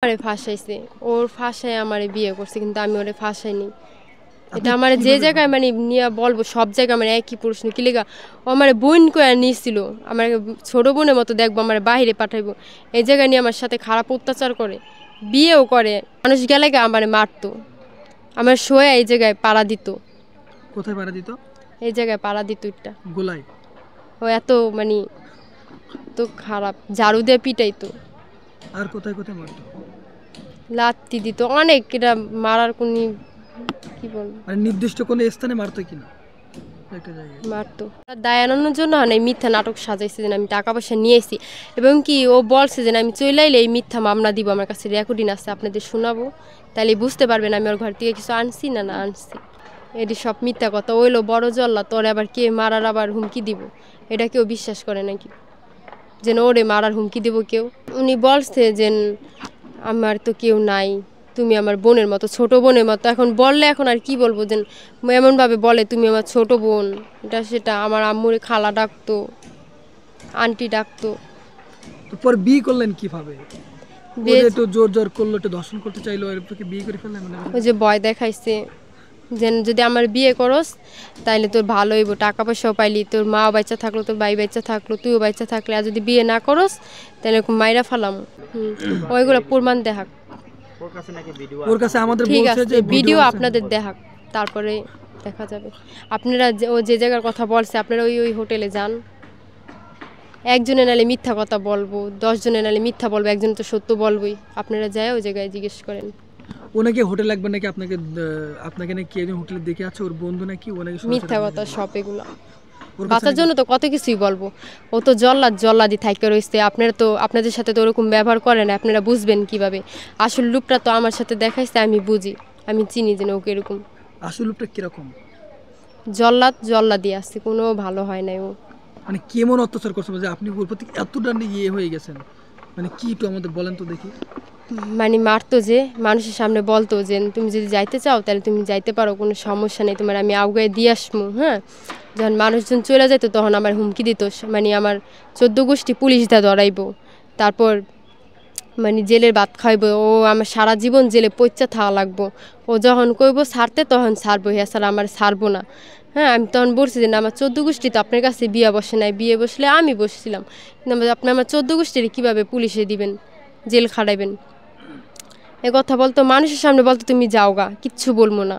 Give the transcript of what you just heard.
আমারে ফাঁসাইছে। ওর ফাঁসায় আমারে বিয়ে করছে। কিন্তু আমি ওরে ফাঁসাইনি। এটা আপনি আমারে যে কিভাবে জায়গায় বুঝলেন? মানে নিয়া বলবো সব জায়গায় আমার একই প্রশ্ন। কি লিগা? ও আমারে বোন কইয়া নিছিল। আমার ছোট বোনের মতো দেখবো আমারে বাহিরে পাঠাইবো। এই জায়গায় নিয়ে আমার সাথে খারাপ অত্যাচার করে। বিয়েও করে। মানুষ গেলে গা আমারে মারতো। আমার শোয়া এই জায়গায় পাড়া দিত। কোথায় পাড়া দিত? এই জায়গায় পাড়া দিত একটা। গোলায়? ও এত মানে তো খারাপ। ঝাড়ু দিয়ে পিটাইতো। আর কোথায়, কোথায় মারতো? লাত্তি দিত। অনেক এটা মারার কোনি কি বলবো? মানে নির্দিষ্ট কোনো স্থানে মারতো কিনা? একটা জায়গায়। মারতো। দায় এড়ানোর জন্য না এই মিথ্যা নাটক সাজাইছে যে আমি টাকা পয়সা নিয়েছি এবং কি ও বলছে যে আমি চলে আইলে এই মিথ্যা মামলা দিব। আমার কাছে রেকর্ডিং আছে আপনাদের শোনাবো, তাহলে বুঝতে পারবেন আমি ওর ঘর থেকে কিছু আনছি না না আনছি। এটি সব মিথ্যা কথা। ওইলো বড় জল্লা তোরে আবার কে মারার আবার হুমকি দিব, এটা কেউ বিশ্বাস করে নাকি যেন ওরে মারার হুমকি দিব কেউ? উনি বলছে যে আমার তো কেউ নাই, তুমি আমার বোনের মতো, ছোট বোনের মতো। এখন বললে এখন আর কি বলবো, যে এমনভাবে বলে তুমি আমার ছোট বোন, এটা সেটা। আমার আম্মুরে খালা ডাকতো, আন্টি ডাকতো। তো পরে বিয়ে করলেন কিভাবে? ও যে বেশ, একটু জোর জোর করলো, একটু ধর্ষণ করতে চাইলো, এরপরে বিয়ে করে ফেললেন মানে ওই যে ভয় দেখাইছে যে যদি আমার বিয়ে করস তাইলে তোর ভালো হইব, টাকা পয়সাও পাইলি, তোর মা বাচ্চা থাকলো, তোর ভাই বাচ্চা থাকলো, তুইও বাচ্চা থাকলে। আর যদি বিয়ে না করস তাহলে এরকম মাইরা ফালাম। ওইগুলো প্রমাণ দেখাক। ওর কাছে আমাদের ঠিক বলছে আছে, যে ভিডিও ভিডিও আছে। আপনাদের দেখাক, তারপরে দেখা যাবে। আপনারা ও যে জায়গার কথা বলছে আপনারা ওই ওই হোটেলে যান। একজনে নালে মিথ্যা কথা বলবো, 10 জনে নালে মিথ্যা বলবো, একজন তো সত্য বলবোই। আপনারা যায় ওই জায়গায় জিজ্ঞেস করেন। ও নাকি হোটেল একবার নাকি আপনাকে আপনাকে নাকি একজন হোটেলে দেখে আছে, ওর বন্ধু নাকি, ও নাকি সরাসরি মিথ্যা আপনাকে কথা বলে। সব এগুলো। ওর কাছে বাঁচার নাকি জন্য তো কত কিছুই বলবো। ও তো জল্লাদি থাইকে রয়েছে। আপনারা তো আপনাদের সাথে তো ওরকম ব্যবহার করে না, আপনারা বুঝবেন কিভাবে? আসল রূপটা তো আমার সাথে দেখাইছে, আমি বুঝি, আমি চিনি যে ওকে এরকম। আসল রূপটা কিরকম? জল্লাদি আসছে, কোনো ভালো হয় নাই ও। মানে কেমন অত্যাচার করছে যে আপনি ওর প্রতি এতটা ইয়ে হয়ে গেছেন? মানে কি একটু আমাদের বলেন তো দেখি। মানে মারতো যে, মানুষের সামনে বলতো যে তুমি যদি যাইতে চাও তাহলে তুমি যাইতে পারো, কোনো সমস্যা নেই, তোমার আমি আউগায় দিয়ে আসবো। হ্যাঁ, যখন মানুষজন চলে যেত তখন আমার হুমকি দিত, মানে আমার 14 গোষ্ঠী পুলিশ দা ধরাইবো, তারপর মানে জেলের ভাত খাইবো। ও আমার সারা জীবন জেলে পইচ্চা থাকা লাগবো। ও যখন কইব ছাড়তে তখন ছাড়বো, এছাড়া আমার ছাড়বো না। হ্যাঁ, আমি তখন বলছি যে না, আমার 14 গোষ্ঠী তো আপনার কাছে বিয়ে বসে নাই, বিয়ে বসলে আমি বসছিলাম, কিন্তু আপনি আমার 14 গোষ্ঠীর কীভাবে পুলিশে দিবেন, জেল খাটাইবেন? এ কথা বলতো, মানুষের সামনে বলতো তুমি যাও গা, কিচ্ছু বলবো না।